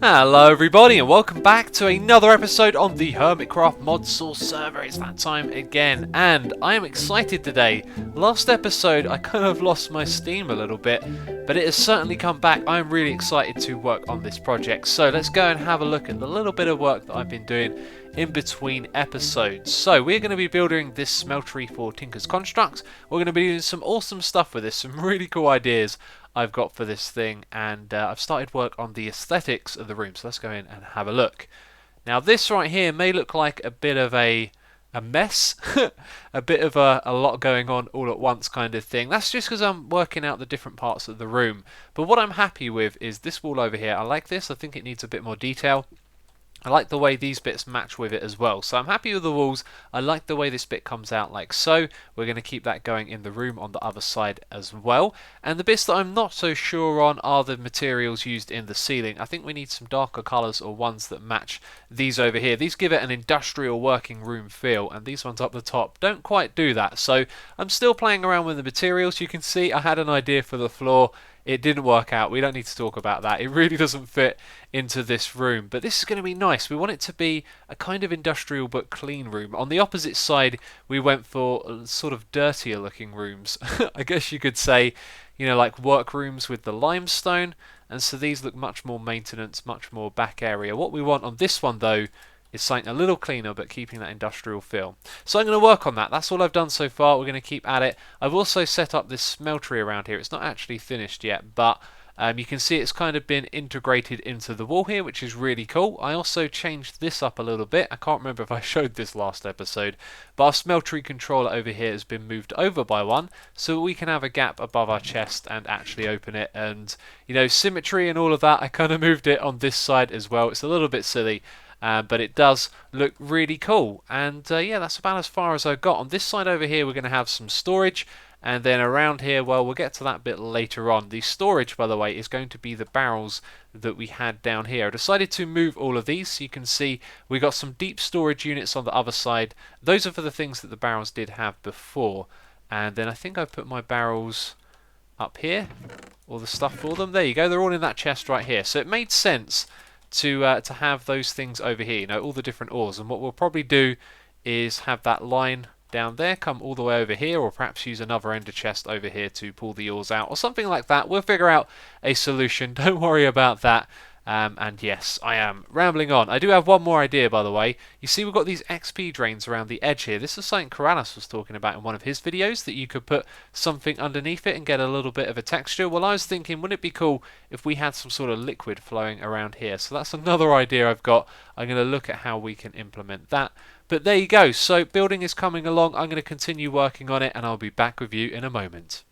Hello everybody and welcome back to another episode on the Hermitcraft Modsauce server. It's that time again and I am excited today. Last episode I kind of lost my steam a little bit, but it has certainly come back. I'm really excited to work on this project. So let's go and have a look at the little bit of work that I've been doing in between episodes. So we're going to be building this Smeltry for Tinker's Construct. We're going to be doing some awesome stuff with this, some really cool ideas I've got for this thing, and I've started work on the aesthetics of the room, so let's go in and have a look. Now this right here may look like a bit of a mess, a bit of a lot going on all at once kind of thing. That's just because I'm working out the different parts of the room, but what I'm happy with is this wall over here. I like this. I think it needs a bit more detail. I like the way these bits match with it as well. So I'm happy with the walls. I like the way this bit comes out like so. We're going to keep that going in the room on the other side as well. And the bits that I'm not so sure on are the materials used in the ceiling. I think we need some darker colours or ones that match these over here. These give it an industrial working room feel, and these ones up the top don't quite do that. So I'm still playing around with the materials. You can see I had an idea for the floor. It didn't work out. We don't need to talk about that. It really doesn't fit into this room. But this is going to be nice. We want it to be a kind of industrial but clean room. On the opposite side, we went for sort of dirtier looking rooms. I guess you could say, you know, like work rooms with the limestone. And so these look much more maintenance, much more back area. What we want on this one, though, is something a little cleaner but keeping that industrial feel. So I'm going to work on that. That's all I've done so far. We're going to keep at it. I've also set up this smeltery around here. It's not actually finished yet, but you can see it's kind of been integrated into the wall here, which is really cool. I also changed this up a little bit. I can't remember if I showed this last episode, but our smeltery controller over here has been moved over by one, so we can have a gap above our chest and actually open it. And, you know, symmetry and all of that, I kind of moved it on this side as well. It's a little bit silly. But it does look really cool, and yeah, that's about as far as I've got. On this side over here we're going to have some storage, and then around here, well, we'll get to that bit later on. The storage, by the way, is going to be the barrels that we had down here. I decided to move all of these so you can see we got some deep storage units on the other side. Those are for the things that the barrels did have before, and then I think I've put my barrels up here, all the stuff for them. There you go, they're all in that chest right here. So it made sense to have those things over here, you know, all the different ores. And what we'll probably do is have that line down there come all the way over here, or perhaps use another ender chest over here to pull the ores out, or something like that. We'll figure out a solution. Don't worry about that. And yes, I am rambling on. I do have one more idea, by the way. You see we've got these XP drains around the edge here. This is something Karanis was talking about in one of his videos, that you could put something underneath it and get a little bit of a texture. Well, I was thinking, wouldn't it be cool if we had some sort of liquid flowing around here? So that's another idea I've got. I'm going to look at how we can implement that. But there you go. So building is coming along. I'm going to continue working on it, and I'll be back with you in a moment.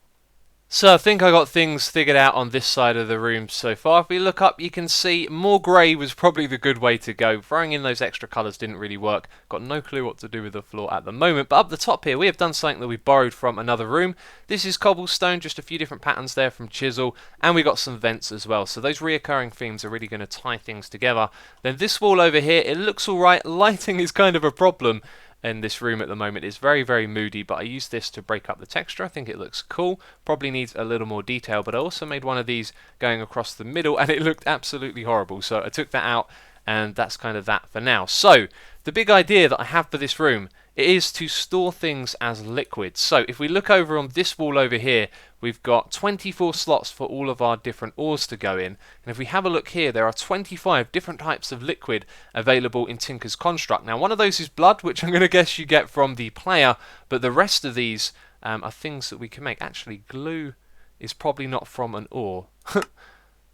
So I think I got things figured out on this side of the room so far. If we look up, you can see more grey was probably the good way to go. Throwing in those extra colours didn't really work. Got no clue what to do with the floor at the moment. But up the top here, we have done something that we borrowed from another room. This is cobblestone, just a few different patterns there from chisel. And we got some vents as well. So those reoccurring themes are really going to tie things together. Then this wall over here, it looks alright. Lighting is kind of a problem in this room at the moment. It's very, very moody, but I used this to break up the texture. I think it looks cool. Probably needs a little more detail, but I also made one of these going across the middle, and it looked absolutely horrible. So I took that out, and that's kind of that for now. So the big idea that I have for this room is to store things as liquids. So if we look over on this wall over here, we've got 24 slots for all of our different ores to go in. And if we have a look here, there are 25 different types of liquid available in Tinker's Construct. Now, one of those is blood, which I'm going to guess you get from the player, but the rest of these are things that we can make. Actually, glue is probably not from an ore.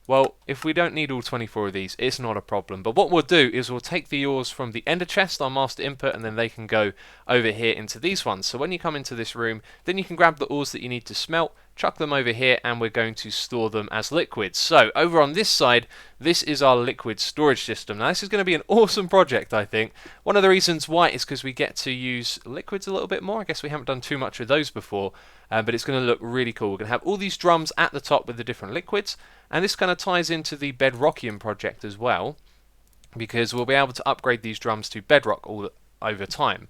Well, if we don't need all 24 of these, it's not a problem. But what we'll do is we'll take the ores from the ender chest, our master input, and then they can go over here into these ones. So when you come into this room, then you can grab the ores that you need to smelt, chuck them over here, and we're going to store them as liquids. So over on this side, this is our liquid storage system. Now this is going to be an awesome project, I think. One of the reasons why is because we get to use liquids a little bit more. I guess we haven't done too much with those before, but it's going to look really cool. We're going to have all these drums at the top with the different liquids, and this kind of ties into the Bedrockian project as well, because we'll be able to upgrade these drums to bedrock all over time.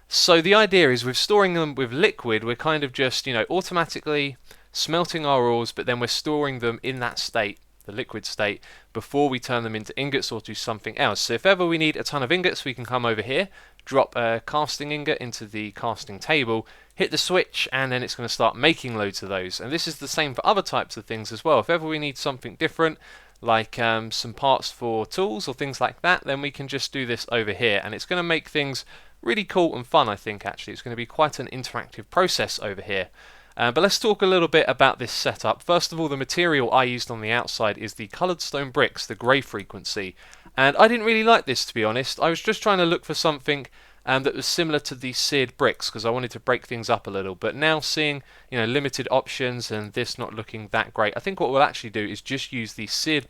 So the idea is with storing them with liquid, we're kind of just, you know, automatically smelting our ores, but then we're storing them in that state the liquid state before we turn them into ingots or do something else. So if ever we need a ton of ingots, we can come over here, drop a casting ingot into the casting table, hit the switch, and then it's going to start making loads of those. And this is the same for other types of things as well. If ever we need something different, like some parts for tools or things like that, then we can just do this over here, and it's going to make things really cool and fun. I think actually it's going to be quite an interactive process over here. But let's talk a little bit about this setup. First of all, the material I used on the outside is the coloured stone bricks, the grey frequency, and I didn't really like this, to be honest. I was just trying to look for something that was similar to the seared bricks because I wanted to break things up a little. But now seeing, you know, limited options and this not looking that great, I think what we'll actually do is just use the seared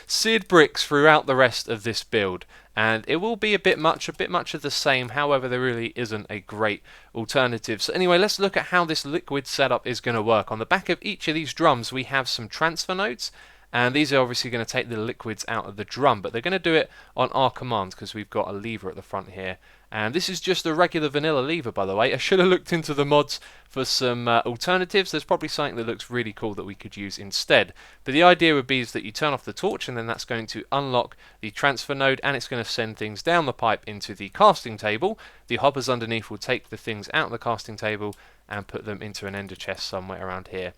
seared bricks throughout the rest of this build, and it will be a bit much of the same. However, there really isn't a great alternative. So anyway, let's look at how this liquid setup is going to work. On the back of each of these drums we have some transfer nodes, and these are obviously going to take the liquids out of the drum, but they're going to do it on our command because we've got a lever at the front here. And this is just a regular vanilla lever, by the way. I should have looked into the mods for some alternatives. There's probably something that looks really cool that we could use instead. But the idea would be is that you turn off the torch, and then that's going to unlock the transfer node, and it's going to send things down the pipe into the casting table. The hoppers underneath will take the things out of the casting table and put them into an ender chest somewhere around here.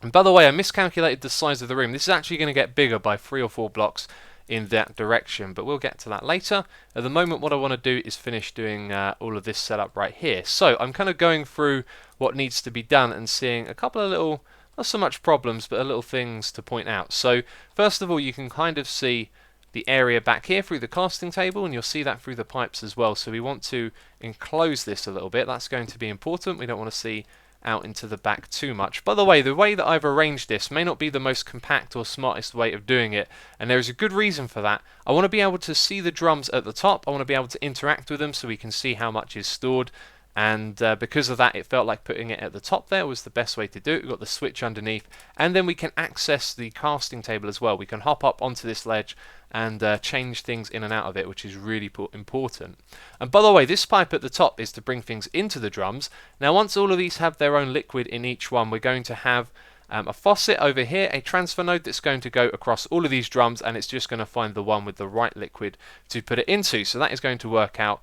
And by the way, I miscalculated the size of the room. This is actually going to get bigger by 3 or 4 blocks in that direction, but we'll get to that later. At the moment, what I want to do is finish doing all of this setup right here. So I'm kind of going through what needs to be done and seeing a couple of little, not so much problems, but little things to point out. So first of all, you can kind of see the area back here through the casting table, and you'll see that through the pipes as well. So we want to enclose this a little bit. That's going to be important. We don't want to see out into the back too much. By the way that I've arranged this may not be the most compact or smartest way of doing it, and there is a good reason for that. I want to be able to see the drums at the top. I want to be able to interact with them so we can see how much is stored, and because of that, it felt like putting it at the top there was the best way to do it. We've got the switch underneath, and then we can access the casting table as well. We can hop up onto this ledge and change things in and out of it, which is really important. And by the way, this pipe at the top is to bring things into the drums. Now once all of these have their own liquid in each one, we're going to have a faucet over here, a transfer node that's going to go across all of these drums, and it's just going to find the one with the right liquid to put it into. So that is going to work out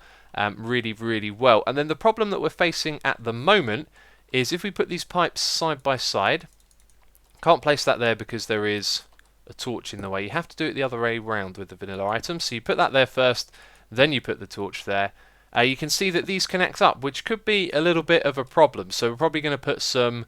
really well. And then the problem that we're facing at the moment is if we put these pipes side by side, can't place that there because there is a torch in the way. You have to do it the other way around with the vanilla items. So you put that there first, then you put the torch there. You can see that these connect up, which could be a little bit of a problem. So we're probably going to put some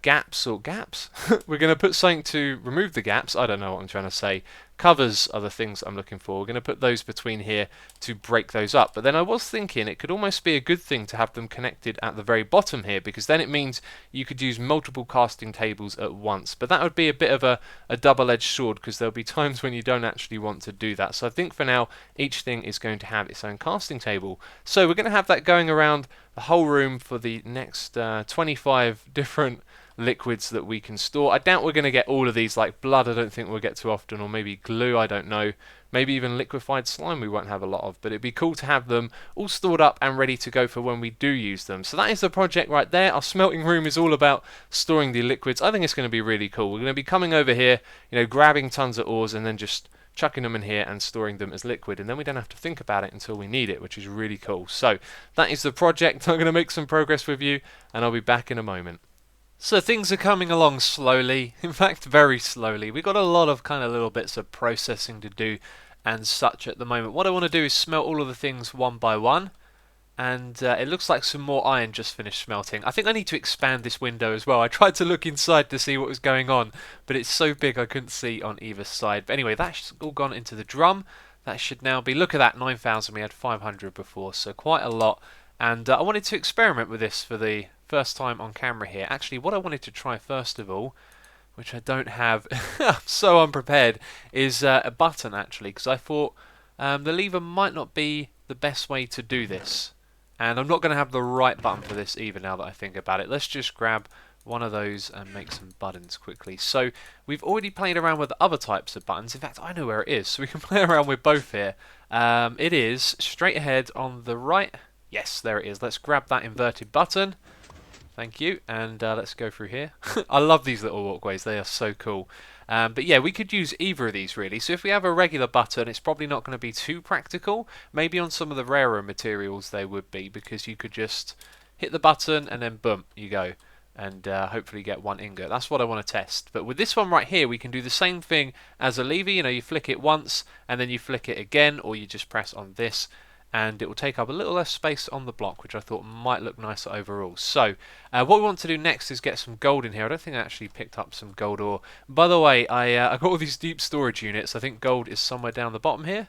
gaps. We're going to put something to remove the gaps. I don't know what I'm trying to say. Covers are the things I'm looking for. We're going to put those between here to break those up. But then I was thinking it could almost be a good thing to have them connected at the very bottom here, because then it means you could use multiple casting tables at once. But that would be a bit of a double-edged sword, because there'll be times when you don't actually want to do that. So I think for now, each thing is going to have its own casting table. So we're going to have that going around the whole room for the next 25 different liquids that we can store. I doubt we're going to get all of these, like blood I don't think we'll get too often, or maybe glue, I don't know. Maybe even liquefied slime we won't have a lot of, but it'd be cool to have them all stored up and ready to go for when we do use them. So that is the project right there. Our smelting room is all about storing the liquids. I think it's going to be really cool. We're going to be coming over here, you know, grabbing tons of ores and then just chucking them in here and storing them as liquid, and then we don't have to think about it until we need it, which is really cool. So that is the project. I'm going to make some progress with you, and I'll be back in a moment. So things are coming along slowly, in fact very slowly. We've got a lot of kind of little bits of processing to do and such at the moment. What I want to do is smelt all of the things one by one, and it looks like some more iron just finished smelting. I think I need to expand this window as well. I tried to look inside to see what was going on, but it's so big I couldn't see on either side. But anyway, that's all gone into the drum. That should now be, look at that, 9,000. We had 500 before, so quite a lot. And I wanted to experiment with this for the first time on camera here. Actually, what I wanted to try first of all, which I don't have, I'm so unprepared, is a button actually, because I thought the lever might not be the best way to do this. And I'm not going to have the right button for this either now that I think about it. Let's just grab one of those and make some buttons quickly. So we've already played around with other types of buttons. In fact, I know where it is, so we can play around with both here. It is straight ahead on the right. Yes, there it is. Let's grab that inverted button. Thank you. And let's go through here. I love these little walkways. They are so cool. But yeah, we could use either of these really. So if we have a regular button, it's probably not going to be too practical. Maybe on some of the rarer materials they would be, because you could just hit the button and then boom, you go. And hopefully get one ingot. That's what I want to test. But with this one right here, we can do the same thing as a lever. You know, you flick it once and then you flick it again, or you just press on this, and it will take up a little less space on the block, which I thought might look nicer overall. So what we want to do next is get some gold in here. I don't think I actually picked up some gold ore. By the way, I got all these deep storage units. I think gold is somewhere down the bottom here.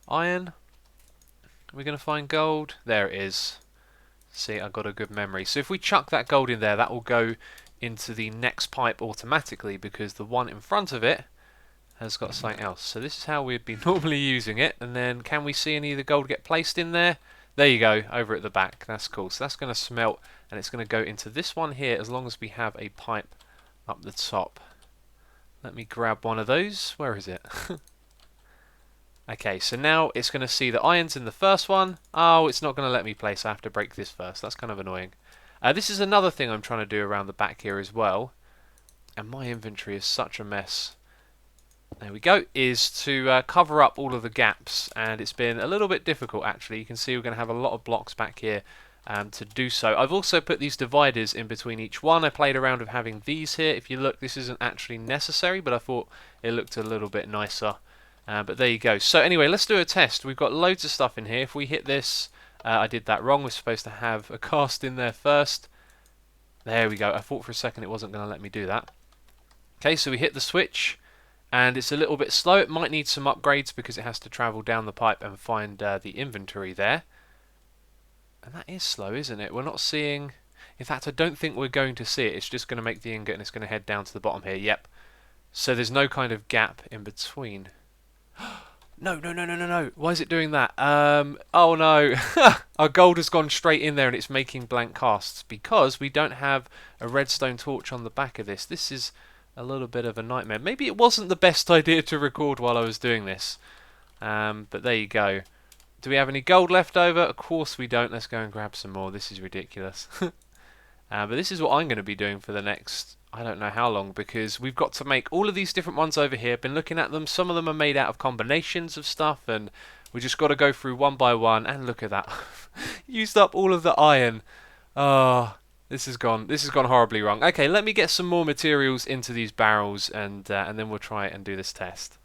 Iron. Are we going to find gold? There it is. See, I've got a good memory. So if we chuck that gold in there, that will go into the next pipe automatically, because the one in front of it has got something else. So this is how we'd be normally using it. And then can we see any of the gold get placed in there? There you go, over at the back. That's cool. So that's going to smelt, and it's going to go into this one here as long as we have a pipe up the top. Let me grab one of those. Where is it? Okay, so now it's going to see the iron's in the first one. Oh, it's not going to let me place. I have to break this first. That's kind of annoying. This is another thing I'm trying to do around the back here as well. And my inventory is such a mess. There we go. Is to cover up all of the gaps. And it's been a little bit difficult, actually. You can see we're going to have a lot of blocks back here to do so. I've also put these dividers in between each one. I played around with having these here. If you look, this isn't actually necessary, but I thought it looked a little bit nicer. But there you go. So anyway, let's do a test. We've got loads of stuff in here. If we hit this, I did that wrong. We're supposed to have a cast in there first. There we go. I thought for a second it wasn't going to let me do that. Okay, so we hit the switch, and it's a little bit slow. It might need some upgrades because it has to travel down the pipe and find the inventory there. And that is slow, isn't it? We're not seeing... In fact, I don't think we're going to see it. It's just going to make the ingot, and it's going to head down to the bottom here. Yep. So there's no kind of gap in between. No. Why is it doing that? Oh no. Our gold has gone straight in there and it's making blank casts because we don't have a redstone torch on the back of this. This is a little bit of a nightmare. Maybe it wasn't the best idea to record while I was doing this. But there you go. Do we have any gold left over? Of course we don't. Let's go and grab some more. This is ridiculous. But this is what I'm going to be doing for the next... I don't know how long, because we've got to make all of these different ones over here. Been looking at them. Some of them are made out of combinations of stuff, and we just got to go through one by one. And look at that. Used up all of the iron. Oh, this has gone horribly wrong. Okay, let me get some more materials into these barrels, and then we'll try it and do this test.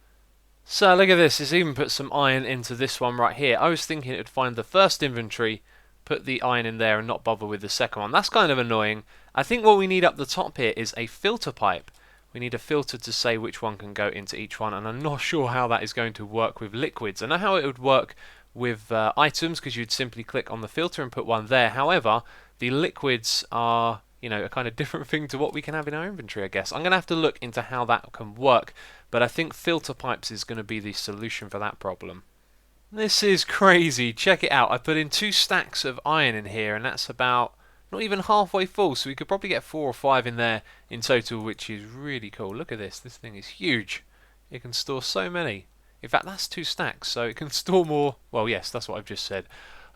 So look at this. It's even put some iron into this one right here. I was thinking it would find the first inventory, put the iron in there and not bother with the second one. That's kind of annoying. I think what we need up the top here is a filter pipe. We need a filter to say which one can go into each one, and I'm not sure how that is going to work with liquids. I know how it would work with items, because you'd simply click on the filter and put one there. However, the liquids are, you know, a kind of different thing to what we can have in our inventory, I guess. I'm going to have to look into how that can work, but I think filter pipes is going to be the solution for that problem. This is crazy. Check it out. I put in 2 stacks of iron in here, and that's about not even halfway full, so we could probably get 4 or 5 in there in total, which is really cool. Look at this. This thing is huge. It can store so many. In fact, that's 2 stacks, so it can store more. Well, yes, that's what I've just said.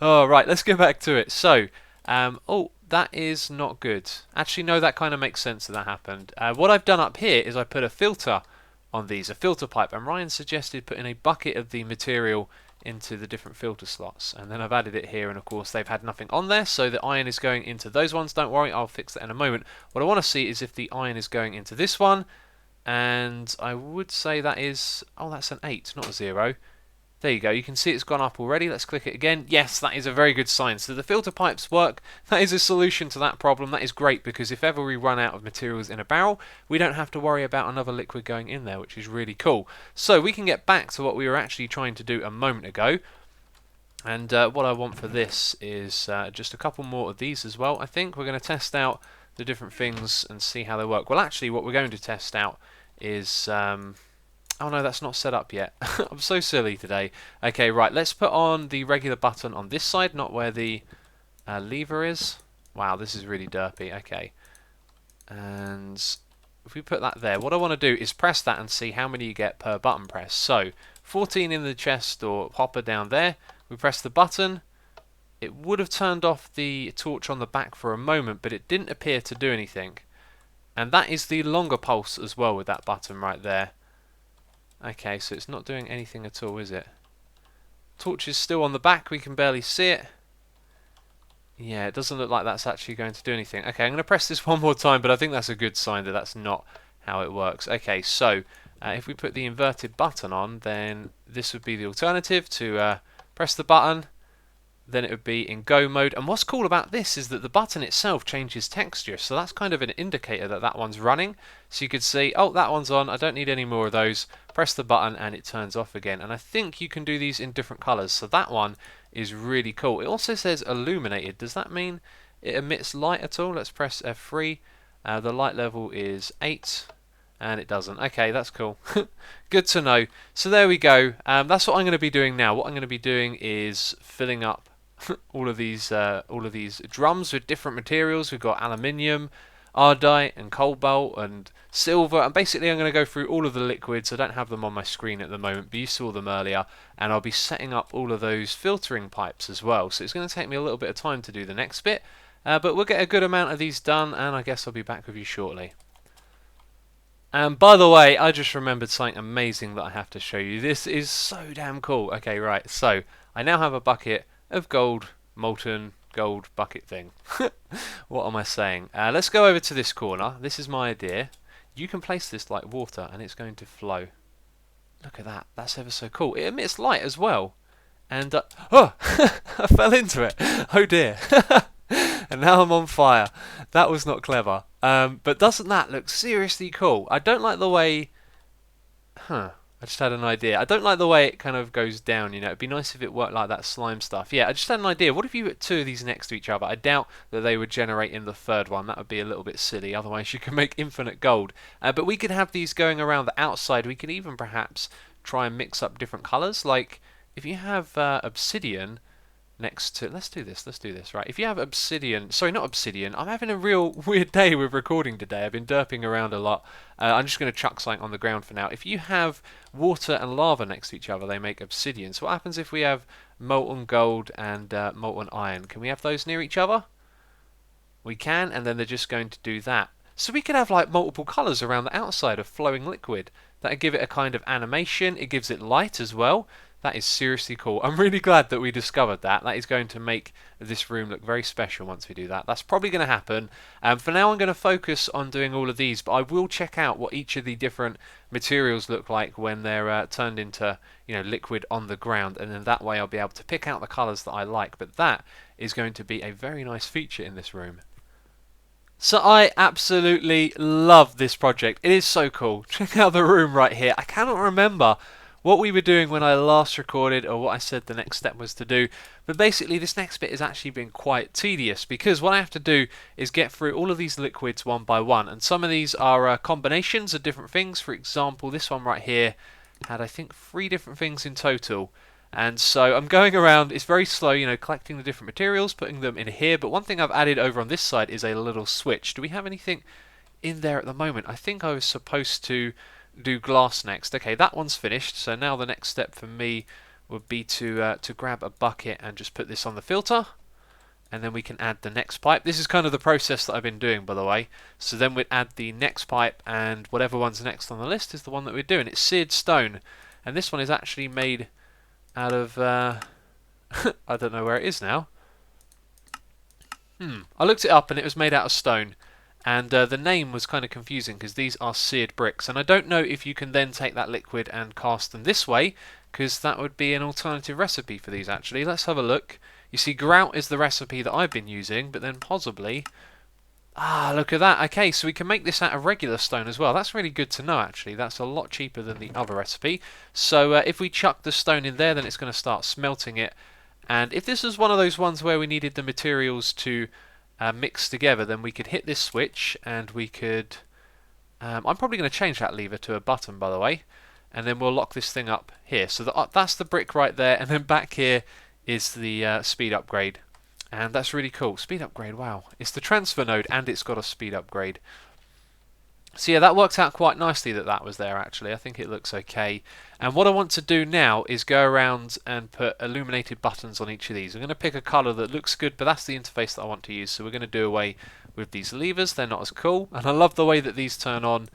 Oh, right, let's get back to it. So, oh, that is not good. Actually, no, that kind of makes sense that happened. What I've done up here is I put a filter on these, a filter pipe, and Ryan suggested putting a bucket of the material into the different filter slots, and then I've added it here, and of course they've had nothing on there, so the iron is going into those ones. Don't worry, I'll fix that in a moment. What I want to see is if the iron is going into this one, and I would say that is, oh, that's an 8, not a 0. There you go, you can see it's gone up already. Let's click it again. Yes, that is a very good sign. So the filter pipes work. That is a solution to that problem. That is great, because if ever we run out of materials in a barrel, we don't have to worry about another liquid going in there, which is really cool. So we can get back to what we were actually trying to do a moment ago. And what I want for this is just a couple more of these as well. I think we're going to test out the different things and see how they work. Well, actually, what we're going to test out is... oh no, that's not set up yet. I'm so silly today. Okay, right, let's put on the regular button on this side, not where the lever is. Wow, this is really derpy. Okay. And if we put that there, what I want to do is press that and see how many you get per button press. So, 14 in the chest or hopper down there. We press the button, it would have turned off the torch on the back for a moment, but it didn't appear to do anything. And that is the longer pulse as well with that button right there. Okay, so it's not doing anything at all, is it? Torch is still on the back, we can barely see it. Yeah, it doesn't look like that's actually going to do anything. Okay, I'm going to press this one more time, but I think that's a good sign that that's not how it works. Okay, so if we put the inverted button on, then this would be the alternative to press the button. Then it would be in go mode. And what's cool about this is that the button itself changes texture, so that's kind of an indicator that that one's running. So you could see, oh, that one's on, I don't need any more of those. Press the button and it turns off again. And I think you can do these in different colors, so that one is really cool. It also says illuminated. Does that mean it emits light at all? Let's press F3. The light level is 8. And it doesn't. Okay, that's cool. Good to know. So there we go. That's what I'm going to be doing now. What I'm going to be doing is filling up all of these drums with different materials. We've got aluminium, ardite, and cobalt, and silver. And basically, I'm going to go through all of the liquids. I don't have them on my screen at the moment, but you saw them earlier. And I'll be setting up all of those filtering pipes as well. So it's going to take me a little bit of time to do the next bit. But we'll get a good amount of these done, and I guess I'll be back with you shortly. And by the way, I just remembered something amazing that I have to show you. This is so damn cool. Okay, right, so I now have a bucket of gold, molten gold bucket thing. What am I saying? Let's go over to this corner. This is my idea. You can place this like water and it's going to flow. Look at that. That's ever so cool. It emits light as well. And, oh, I fell into it. Oh dear. And now I'm on fire. That was not clever. But doesn't that look seriously cool? I don't like the way... I just had an idea. I don't like the way it kind of goes down, you know. It'd be nice if it worked like that slime stuff. Yeah, I just had an idea. What if you put two of these next to each other? I doubt that they would generate in the third one. That would be a little bit silly. Otherwise, you can make infinite gold. But we could have these going around the outside. We could even perhaps try and mix up different colours. Like, if you have obsidian... next to, let's do this, right? If you have obsidian, sorry, not obsidian, I'm having a real weird day with recording today. I've been derping around a lot. I'm just going to chuck something on the ground for now. If you have water and lava next to each other, they make obsidian. So what happens if we have molten gold and molten iron? Can we have those near each other? We can, and then they're just going to do that. So we could have like multiple colours around the outside of flowing liquid. That would give it a kind of animation. It gives it light as well. That is seriously cool. I'm really glad that we discovered that. That is going to make this room look very special once we do that. That's probably going to happen. For now I'm going to focus on doing all of these, but I will check out what each of the different materials look like when they're turned into, you know, liquid on the ground, and then that way I'll be able to pick out the colours that I like. But that is going to be a very nice feature in this room. So I absolutely love this project. It is so cool. Check out the room right here. I cannot remember what we were doing when I last recorded or what I said the next step was to do, but basically this next bit has actually been quite tedious because what I have to do is get through all of these liquids one by one, and some of these are combinations of different things. For example, this one right here had I think 3 different things in total, and so I'm going around. It's very slow, you know, collecting the different materials, putting them in here. But one thing I've added over on this side is a little switch. Do we have anything in there at the moment? I think I was supposed to do glass next. Okay, that one's finished, so now the next step for me would be to grab a bucket and just put this on the filter, and then we can add the next pipe. This is kind of the process that I've been doing, by the way. So then we'd add the next pipe, and whatever one's next on the list is the one that we're doing. It's seared stone, and this one is actually made out of I don't know where it is now. I looked it up and it was made out of stone. And the name was kind of confusing because these are seared bricks, and I don't know if you can then take that liquid and cast them this way, because that would be an alternative recipe for these actually. Let's have a look. You see, grout is the recipe that I've been using, but then possibly... Ah, look at that. Okay, so we can make this out of regular stone as well. That's really good to know actually. That's a lot cheaper than the other recipe. So if we chuck the stone in there, then it's going to start smelting it. And if this was one of those ones where we needed the materials to mixed together, then we could hit this switch and we could I'm probably going to change that lever to a button, by the way, and then we'll lock this thing up here. So that's the brick right there, and then back here is the speed upgrade, and that's really cool. Speed upgrade, wow, it's the transfer node and it's got a speed upgrade. So yeah, that worked out quite nicely that that was there actually. I think it looks okay. And what I want to do now is go around and put illuminated buttons on each of these. I'm going to pick a colour that looks good, but that's the interface that I want to use. So we're going to do away with these levers. They're not as cool. And I love the way that these turn on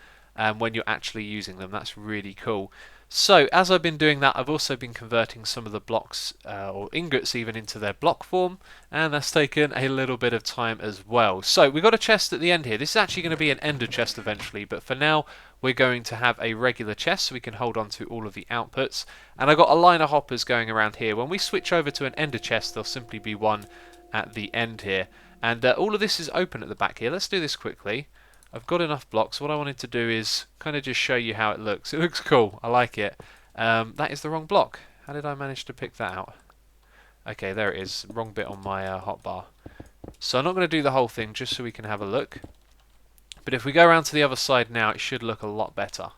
when you're actually using them. That's really cool. So as I've been doing that, I've also been converting some of the blocks or ingots even into their block form, and that's taken a little bit of time as well. So we've got a chest at the end here. This is actually going to be an ender chest eventually, but for now we're going to have a regular chest so we can hold on to all of the outputs. And I've got a line of hoppers going around here. When we switch over to an ender chest, there'll simply be one at the end here. And all of this is open at the back here. Let's do this quickly. I've got enough blocks. What I wanted to do is kind of just show you how it looks. It looks cool. I like it. That is the wrong block. How did I manage to pick that out? Okay, there it is. Wrong bit on my hotbar. So I'm not going to do the whole thing just so we can have a look. But if we go around to the other side now, it should look a lot better.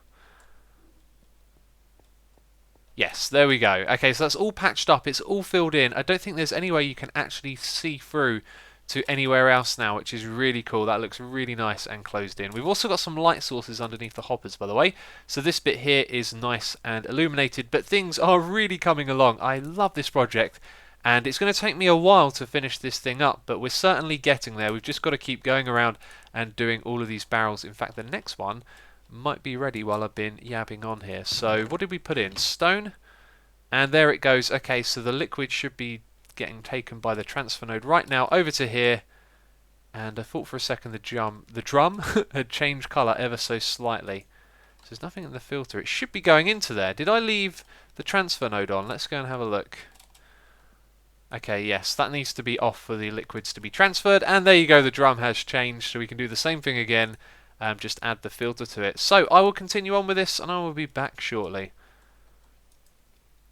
Yes, there we go. Okay, so that's all patched up. It's all filled in. I don't think there's any way you can actually see through to anywhere else now, which is really cool. That looks really nice and closed in. We've also got some light sources underneath the hoppers, by the way. So this bit here is nice and illuminated, but things are really coming along. I love this project, and it's going to take me a while to finish this thing up, but we're certainly getting there. We've just got to keep going around and doing all of these barrels. In fact, the next one might be ready while I've been yabbing on here. So what did we put in? Stone, and there it goes. Okay, so the liquid should be getting taken by the transfer node right now over to here, and I thought for a second the drum had changed colour ever so slightly. So there's nothing in the filter. It should be going into there. Did I leave the transfer node on? Let's go and have a look. Okay, yes, that needs to be off for the liquids to be transferred, and there you go, the drum has changed, so we can do the same thing again, just add the filter to it. So I will continue on with this and I will be back shortly.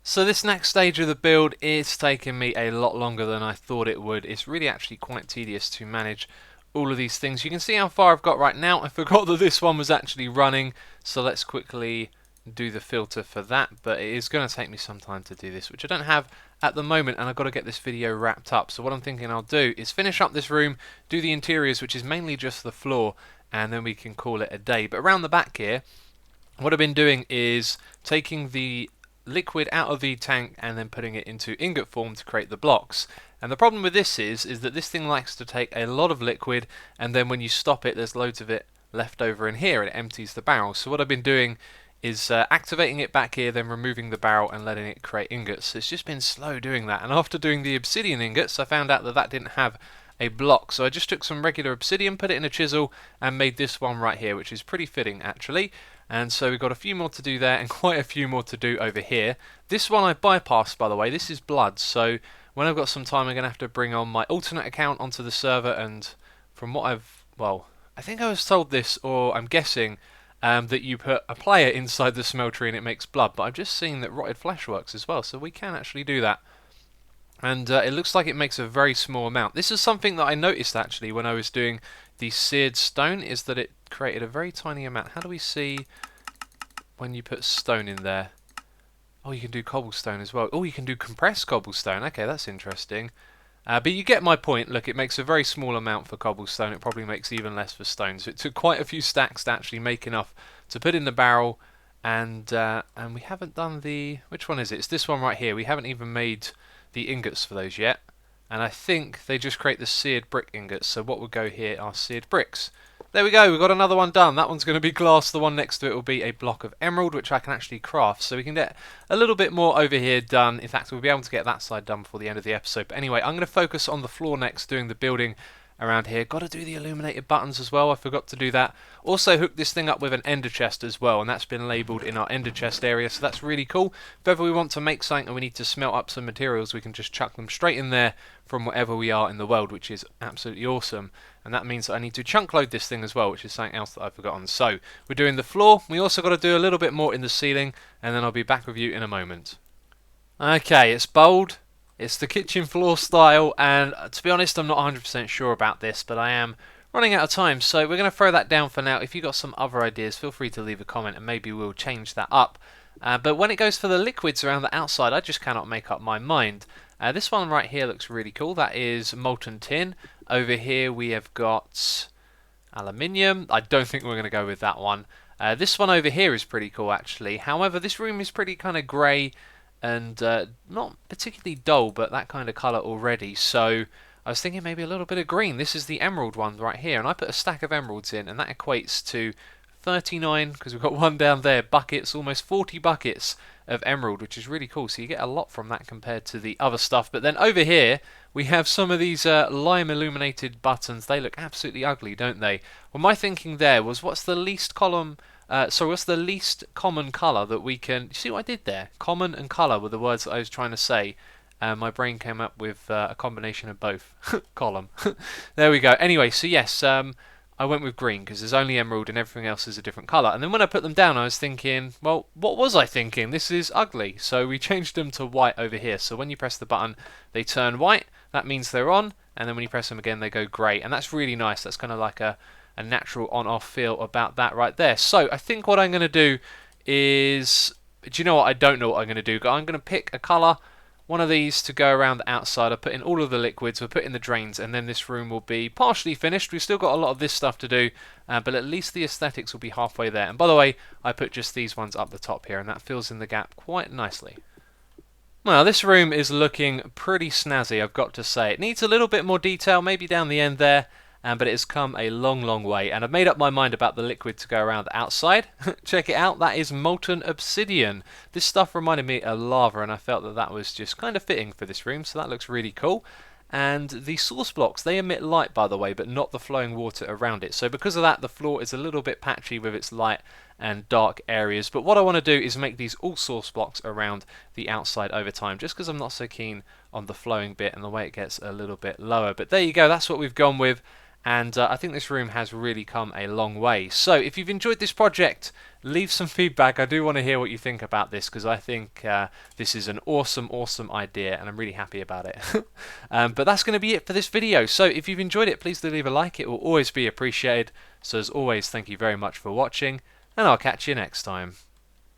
So this next stage of the build is taking me a lot longer than I thought it would. It's really actually quite tedious to manage all of these things. You can see how far I've got right now. I forgot that this one was actually running, so let's quickly do the filter for that, but it is going to take me some time to do this, which I don't have at the moment, and I've got to get this video wrapped up. So what I'm thinking I'll do is finish up this room, do the interiors, which is mainly just the floor, and then we can call it a day. But around the back here, what I've been doing is taking the liquid out of the tank and then putting it into ingot form to create the blocks. And the problem with this is that this thing likes to take a lot of liquid, and then when you stop it, there's loads of it left over in here and it empties the barrel. So what I've been doing is activating it back here, then removing the barrel and letting it create ingots. So it's just been slow doing that, and after doing the obsidian ingots I found out that that didn't have a block, so I just took some regular obsidian, put it in a chisel and made this one right here, which is pretty fitting actually. And so we've got a few more to do there and quite a few more to do over here. This one I bypassed, by the way. This is blood, so when I've got some time I'm going to have to bring on my alternate account onto the server, and from what I think I was told this, or I'm guessing that you put a player inside the smeltery and it makes blood, but I've just seen that rotted flesh works as well, so we can actually do that. And it looks like it makes a very small amount. This is something that I noticed actually when I was doing the seared stone, is that it created a very tiny amount. How do we see when you put stone in there? Oh, you can do cobblestone as well. Oh, you can do compressed cobblestone. Okay, that's interesting. But you get my point. Look, it makes a very small amount for cobblestone. It probably makes even less for stone. So it took quite a few stacks to actually make enough to put in the barrel. And we haven't done the... Which one is it? It's this one right here. We haven't even made the ingots for those yet. And I think they just create the seared brick ingots. So what would go here are seared bricks. There we go, we've got another one done. That one's going to be glass. The one next to it will be a block of emerald, which I can actually craft. So we can get a little bit more over here done. In fact, we'll be able to get that side done before the end of the episode. But anyway, I'm going to focus on the floor next, doing the building around here. Got to do the illuminated buttons as well. I forgot to do that. Also hooked this thing up with an ender chest as well, and that's been labelled in our ender chest area, so that's really cool. If ever we want to make something and we need to smelt up some materials, we can just chuck them straight in there from wherever we are in the world, which is absolutely awesome. And that means that I need to chunk load this thing as well, which is something else that I've forgotten. So we're doing the floor. We also got to do a little bit more in the ceiling, and then I'll be back with you in a moment. Okay, it's bold. It's the kitchen floor style, and to be honest, I'm not 100% sure about this, but I am running out of time, so we're going to throw that down for now. If you've got some other ideas, feel free to leave a comment, and maybe we'll change that up. But when it goes for the liquids around the outside, I just cannot make up my mind. This one right here looks really cool. That is molten tin. Over here we have got aluminium. I don't think we're going to go with that one. This one over here is pretty cool actually. However, this room is pretty kind of grey and not particularly dull, but that kind of colour already. So I was thinking maybe a little bit of green. This is the emerald one right here, and I put a stack of emeralds in, and that equates to 39, because we've got one down there, buckets, almost 40 buckets of emerald, which is really cool. So you get a lot from that compared to the other stuff. But then over here, we have some of these lime illuminated buttons. They look absolutely ugly, don't they? Well, my thinking there was, what's the least common colour that we can... You see what I did there? Common and colour were the words that I was trying to say. My brain came up with a combination of both. Column. There we go. Anyway, so yes, I went with green because there's only emerald and everything else is a different colour. And then when I put them down, I was thinking, well, what was I thinking? This is ugly. So we changed them to white over here. So when you press the button, they turn white. That means they're on. And then when you press them again, they go grey. And that's really nice. That's kind of like a natural on-off feel about that right there. So I think what I'm going to do is... Do you know what? I don't know what I'm going to do. I'm going to pick a colour, one of these to go around the outside. I'll put in all of the liquids, we'll put in the drains, and then this room will be partially finished. We've still got a lot of this stuff to do, but at least the aesthetics will be halfway there. And by the way, I put just these ones up the top here, and that fills in the gap quite nicely. Well, this room is looking pretty snazzy, I've got to say. It needs a little bit more detail, maybe down the end there, but it has come a long, long way. And I've made up my mind about the liquid to go around the outside. Check it out, that is molten obsidian. This stuff reminded me of lava, and I felt that that was just kind of fitting for this room, so that looks really cool. And the source blocks, they emit light, by the way, but not the flowing water around it. So because of that, the floor is a little bit patchy with its light and dark areas. But what I want to do is make these all source blocks around the outside over time, just because I'm not so keen on the flowing bit and the way it gets a little bit lower. But there you go, that's what we've gone with. And I think this room has really come a long way. So if you've enjoyed this project, leave some feedback. I do want to hear what you think about this, because I think this is an awesome, awesome idea, and I'm really happy about it. But that's going to be it for this video. So if you've enjoyed it, please do leave a like. It will always be appreciated. So as always, thank you very much for watching, and I'll catch you next time.